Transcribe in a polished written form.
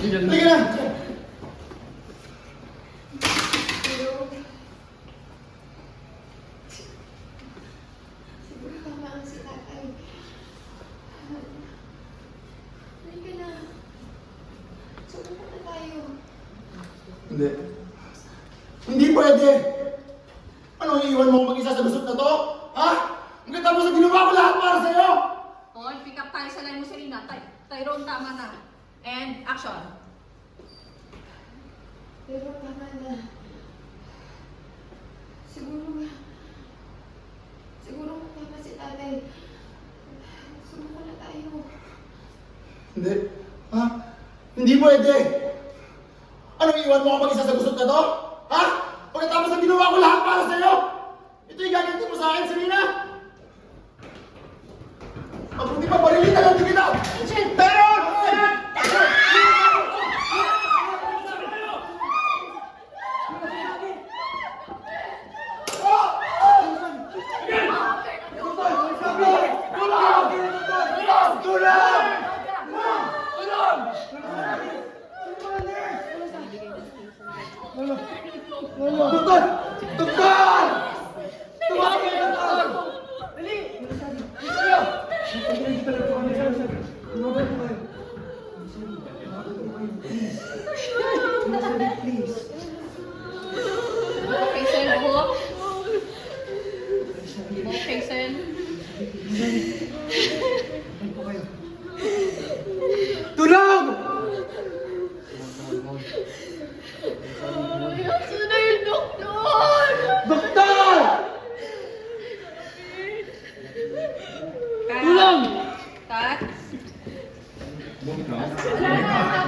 Halika na! Siguro tama ang si tatay. Halika na. Subukan na tayo. Hindi. Hindi pwede! Ano, iiwan mo mag-isa sa lusot na to? Ha? Magkatapos na ginawa ko lahat para sa'yo! Hoy, pick up tayo sa line mo, Serena. Tyrone, tama na. And action. Pero tama na. Siguro tama si tatay. Subukan na tayo. Hindi. Ha? Hindi pwede! Ano, iiwan mo ako mag-isa sa lusot na to? Ha? Pagkatapos na ginawa ko lahat para sa'yo! Ito yung gaganti mo sa akin, Serena! Mabuti pa, barilin na lang din kita! Pero! Doktor! Doktor! Tumawag kayo, doktor! Dali! Okay, Sen. Buhok. Okay, Sen. Tulong! Saan na yung doktor? Doktor! Cut. Tulong! Cut. Wala na.